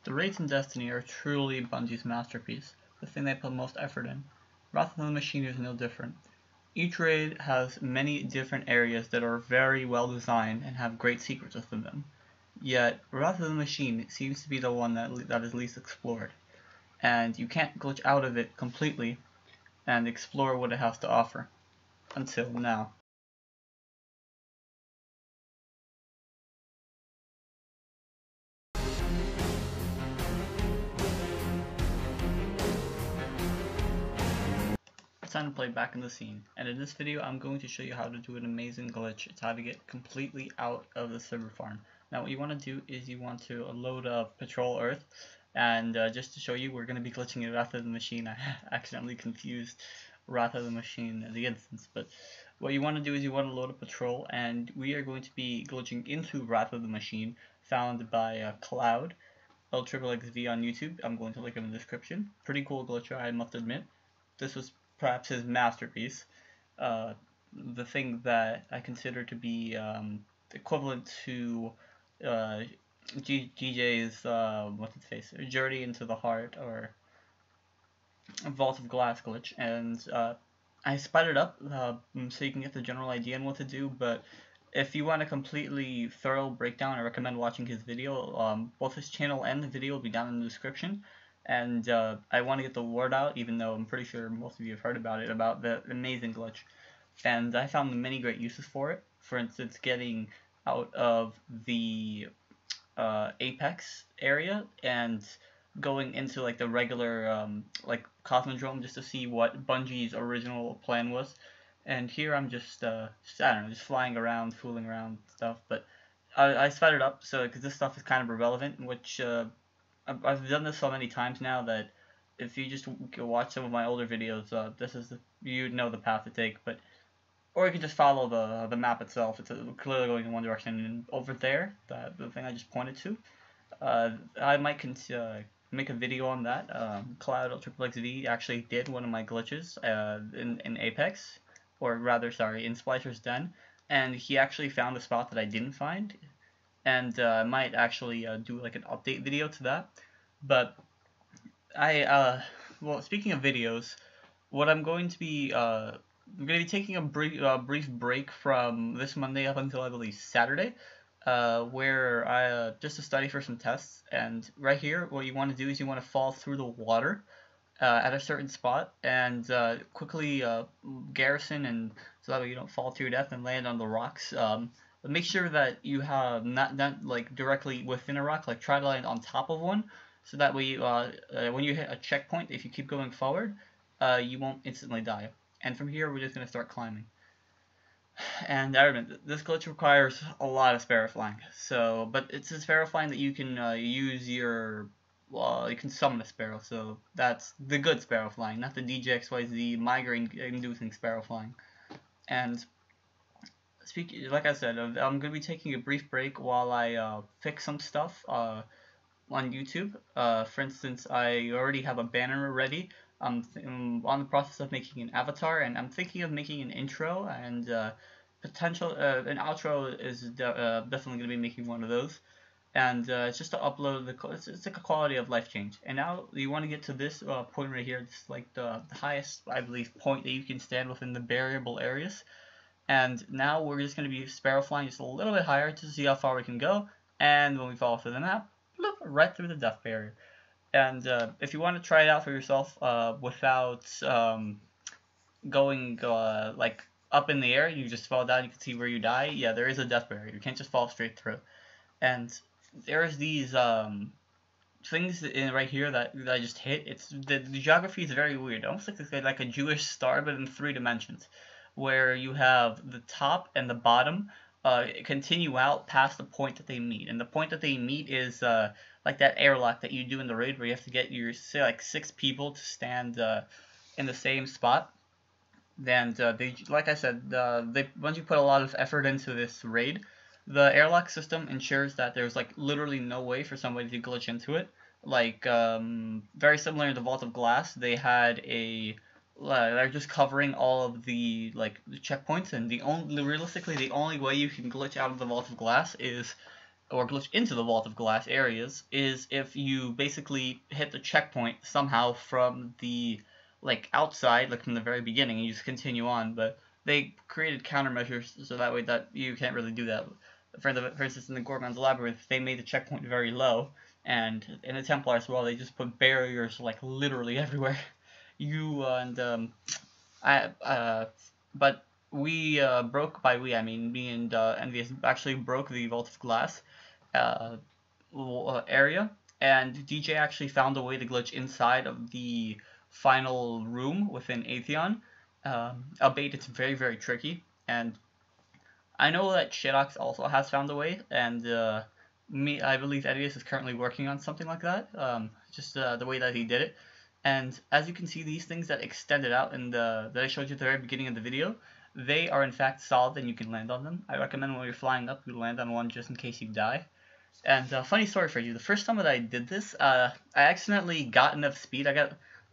The raids in Destiny are truly Bungie's masterpiece, the thing they put most effort in. Wrath of the Machine is no different. Each raid has many different areas that are very well designed and have great secrets within them. Yet, Wrath of the Machine seems to be the one that is least explored, and you can't glitch out of it completely and explore what it has to offer. Until now. It's time to play Back in the Scene, and in this video I'm going to show you how to do an amazing glitch. It's how to get completely out of the server farm. Now what you want to do is you want to load up Patrol Earth, and just to show you, we're going to be glitching in Wrath of the Machine. I accidentally confused Wrath of the Machine and the instance, but what you want to do is you want to load up Patrol, and we are going to be glitching into Wrath of the Machine, found by Cloud, LXXV on YouTube. I'm going to link him in the description. Pretty cool glitcher, I must admit. This was perhaps his masterpiece, the thing that I consider to be equivalent to GJ's what's its face, Journey into the Heart, or Vault of Glass glitch, and I sped it up so you can get the general idea on what to do. But if you want a completely thorough breakdown, I recommend watching his video. Both his channel and the video will be down in the description. And I want to get the word out, even though I'm pretty sure most of you have heard about it, about the amazing glitch. And I found many great uses for it. For instance, getting out of the Apex area and going into like the regular like Cosmodrome just to see what Bungie's original plan was. And here I'm just I don't know, just flying around, fooling around stuff. But I sped it up so because this stuff is kind of irrelevant, which I've done this so many times now that if you just watch some of my older videos, this is you know the path to take. But or you can just follow the map itself. It's clearly going in one direction. And over there, the thing I just pointed to, I might make a video on that. Cloud LXXV actually did one of my glitches in Apex, or rather, sorry, in Splicer's Den, and he actually found a spot that I didn't find. And I might actually do like an update video to that. But well, speaking of videos, what I'm going to be taking a brief break from this Monday up until I believe Saturday, where I just to study for some tests. And right here, what you want to do is you want to fall through the water at a certain spot and quickly garrison, and so that way you don't fall to your death and land on the rocks. But make sure that you have not like directly within a rock, like try to land on top of one, so that way you, when you hit a checkpoint, if you keep going forward, you won't instantly die. And from here, we're just going to start climbing. And I remember, this glitch requires a lot of sparrow flying, so, but it's a sparrow flying that you can use your, well, you can summon a sparrow, so that's the good sparrow flying, not the DJXYZ migraine-inducing sparrow flying. And like I said, I'm going to be taking a brief break while I fix some stuff on YouTube. For instance, I already have a banner ready. I'm on the process of making an avatar, and I'm thinking of making an intro, and an outro is definitely going to be making one of those. And it's just to upload it's like a quality of life change. And now you want to get to this point right here. It's like the highest, I believe, point that you can stand within the variable areas. And now we're just going to be sparrow flying just a little bit higher to see how far we can go. And when we fall through the map, bloop, right through the death barrier. And if you want to try it out for yourself without going like up in the air, you just fall down, you can see where you die. Yeah, there is a death barrier. You can't just fall straight through. And there's these things right here that I just hit. The geography is very weird. Almost like a Jewish star, but in 3 dimensions, where you have the top and the bottom continue out past the point that they meet. And the point that they meet is like that airlock that you do in the raid, where you have to get your, say, like 6 people to stand in the same spot. And like I said, once you put a lot of effort into this raid, the airlock system ensures that there's like literally no way for somebody to glitch into it. Like very similar to Vault of Glass, they had they're just covering all of the checkpoints, and realistically the only way you can glitch out of the Vault of Glass is or glitch into the Vault of Glass areas is if you basically hit the checkpoint somehow from the like outside, like from the very beginning, and you just continue on. But they created countermeasures so that way that you can't really do that. For instance, in the Gorgon's Labyrinth, they made the checkpoint very low, and in the Templar as well, they just put barriers like literally everywhere. You and I but we broke, by we I mean me and Envious, actually broke the Vault of Glass uh, area, and DJ actually found a way to glitch inside of the final room within Atheon. Albeit it's very, very tricky, and I know that Shirox also has found a way, and I believe Edius is currently working on something like that. Just the way that he did it, and as you can see, these things that extended out in that I showed you at the very beginning of the video, they are in fact solid, and you can land on them. I recommend when you're flying up, you land on one just in case you die. And funny story for you, the first time that I did this, I accidentally got enough speed.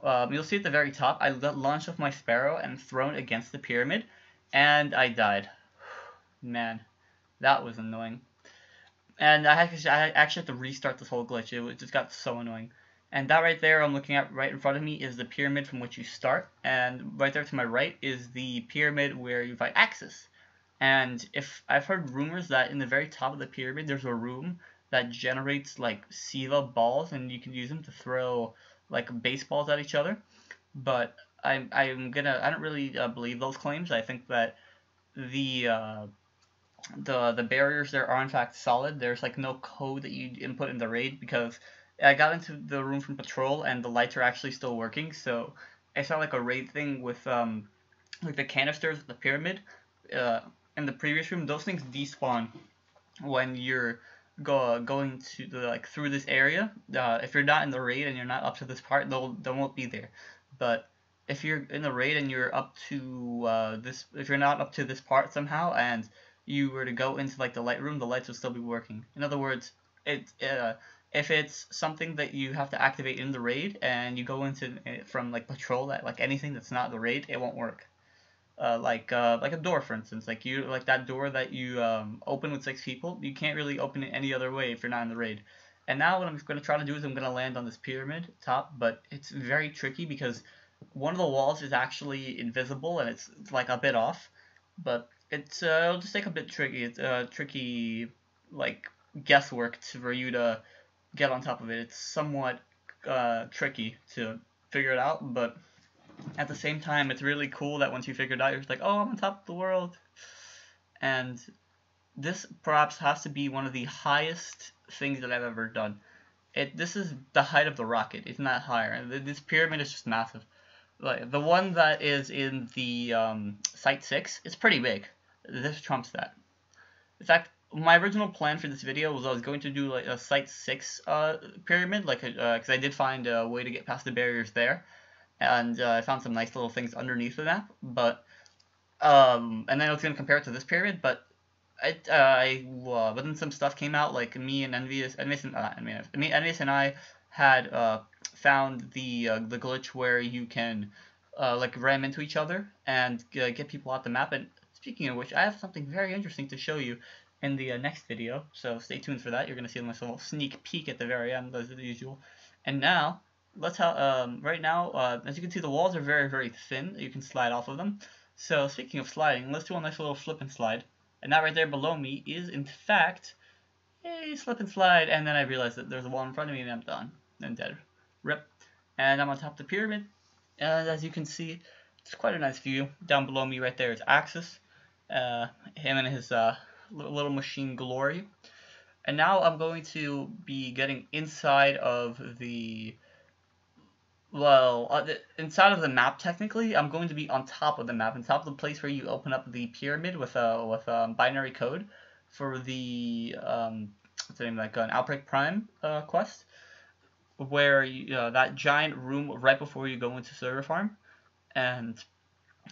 You'll see at the very top, I launched off my Sparrow and thrown against the pyramid, and I died. Man, that was annoying. And I actually had to restart this whole glitch. It just got so annoying. And that right there I'm looking at right in front of me is the pyramid from which you start. And right there to my right is the pyramid where you fight Axis. And if I've heard rumors that in the very top of the pyramid there's a room that generates like Siva balls, and you can use them to throw like baseballs at each other. But I don't really believe those claims. I think that the barriers there are in fact solid. There's like no code that you input in the raid, because I got into the room from patrol and the lights are actually still working. So it's not like a raid thing with like the canisters at the pyramid. In the previous room, those things despawn when you're going to like through this area. If you're not in the raid and you're not up to this part, they won't be there. But if you're in the raid and you're up to if you're not up to this part somehow, and you were to go into like the light room, the lights will still be working. In other words, if it's something that you have to activate in the raid and you go into from like patrol, that like anything that's not the raid, it won't work. Like a door, for instance, like that door that you open with 6 people, you can't really open it any other way if you're not in the raid. And now what I'm going to try to do is I'm going to land on this pyramid top, but it's very tricky because one of the walls is actually invisible and it's like a bit off, but it'll just take a bit tricky. It's tricky like guesswork for you to get on top of it. It's somewhat tricky to figure it out, but at the same time, it's really cool that once you figure it out, you're just like, oh, I'm on top of the world. And this perhaps has to be one of the highest things that I've ever done. This is the height of the rocket. It's not higher. This pyramid is just massive. Like the one that is in the Site 6, it's pretty big. This trumps that. In fact, my original plan for this video was I was going to do like a Site 6 pyramid, like because I did find a way to get past the barriers there. And I found some nice little things underneath the map, but and then I was gonna compare it to this pyramid, but but then some stuff came out, like me and Envious and I had found the glitch where you can like ram into each other and get people off the map. And speaking of which, I have something very interesting to show you in the next video, so stay tuned for that. You're gonna see a nice little sneak peek at the very end, as usual. And now right now, as you can see, the walls are very, very thin. You can slide off of them. So speaking of sliding, let's do a nice little slip and slide. And that right there below me is, in fact, a slip and slide. And then I realized that there's a wall in front of me, and I'm done. I'm dead. Rip. And I'm on top of the pyramid. And as you can see, it's quite a nice view. Down below me right there is Axis. Him and his little machine glory. And now I'm going to be getting inside of the... Well, inside of the map, technically, I'm going to be on top of the map, on top of the place where you open up the pyramid with binary code for the what's the name, like an Outbreak Prime quest, where that giant room right before you go into server farm. And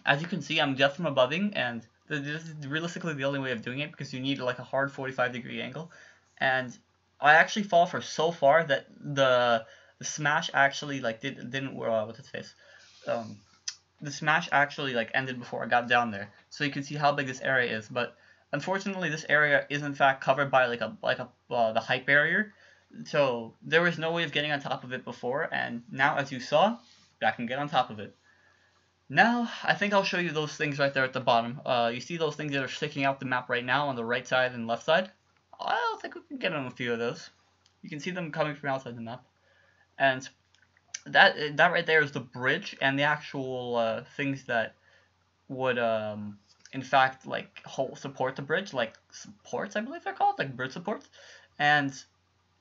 as you can see, I'm just from aboving, and this is realistically the only way of doing it because you need like a hard 45-degree angle. And I actually fall for so far that the smash actually like didn't what's its face? The smash actually like ended before I got down there. So you can see how big this area is. But Unfortunately, this area is in fact covered by the height barrier, so there was no way of getting on top of it before, and now, as you saw, I can get on top of it. Now, I think I'll show you those things right there at the bottom. You see those things that are sticking out the map right now on the right side and left side? I think we can get on a few of those. You can see them coming from outside the map. And that right there is the bridge and the actual things that would in fact like support the bridge, like supports, I believe they're called, like bridge supports. And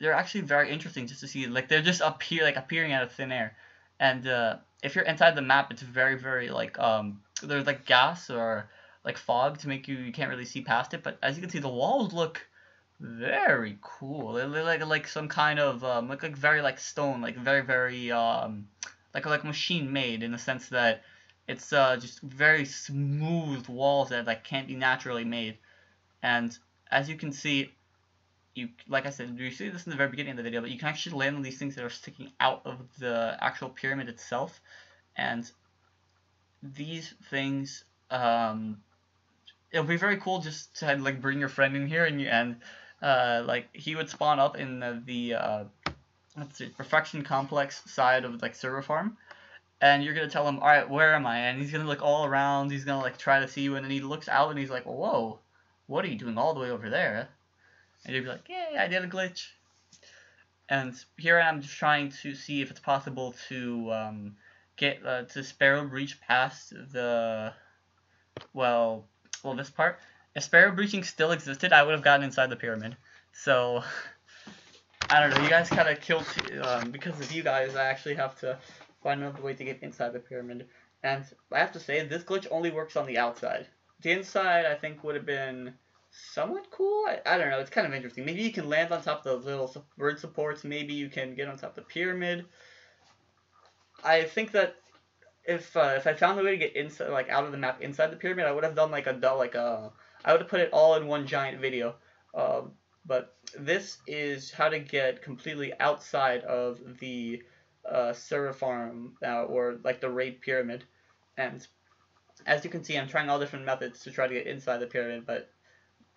they're actually very interesting just to see, like they're just appearing out of thin air. And if you're inside the map, it's very like there's like gas or like fog to make you can't really see past it. But as you can see, the walls look very cool. They're like some kind of like very like stone, like very like machine made, in the sense that it's just very smooth walls that like can't be naturally made. And as you can see, like I said, you see this in the very beginning of the video, but you can actually land on these things that are sticking out of the actual pyramid itself. And these things, it'll be very cool just to like bring your friend in here and like he would spawn up in the let's see, Perfection Complex side of like server farm, and you're gonna tell him, all right, where am I? And he's gonna look all around. He's gonna like try to see you, and then he looks out and he's like, whoa, what are you doing all the way over there? And you'd be like, yay, I did a glitch. And here I am just trying to see if it's possible to get to Sparrow Breach past the this part. If Sparrow Breaching still existed, I would have gotten inside the pyramid. So I don't know. You guys kind of killed because of you guys. I actually have to find another way to get inside the pyramid. And I have to say, this glitch only works on the outside. The inside, I think, would have been somewhat cool. I don't know. It's kind of interesting. Maybe you can land on top of the little bird supports. Maybe you can get on top of the pyramid. I think that if I found a way to get inside, like out of the map inside the pyramid, I would have done I would have put it all in one giant video. But this is how to get completely outside of the server farm or like the raid pyramid. And as you can see, I'm trying all different methods to try to get inside the pyramid, but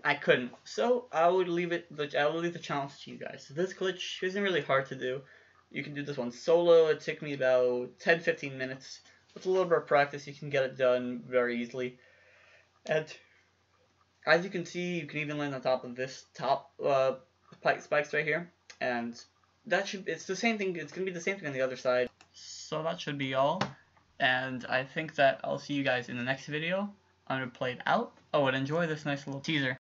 I couldn't. So I would leave the challenge to you guys. So this glitch isn't really hard to do. You can do this one solo. It took me about 10-15 minutes. With a little bit of practice, you can get it done very easily. And as you can see, you can even land on top of this top spikes right here. And it's the same thing. It's gonna be the same thing on the other side. So that should be all. And I think that I'll see you guys in the next video. I'm gonna play it out. Oh, and enjoy this nice little teaser.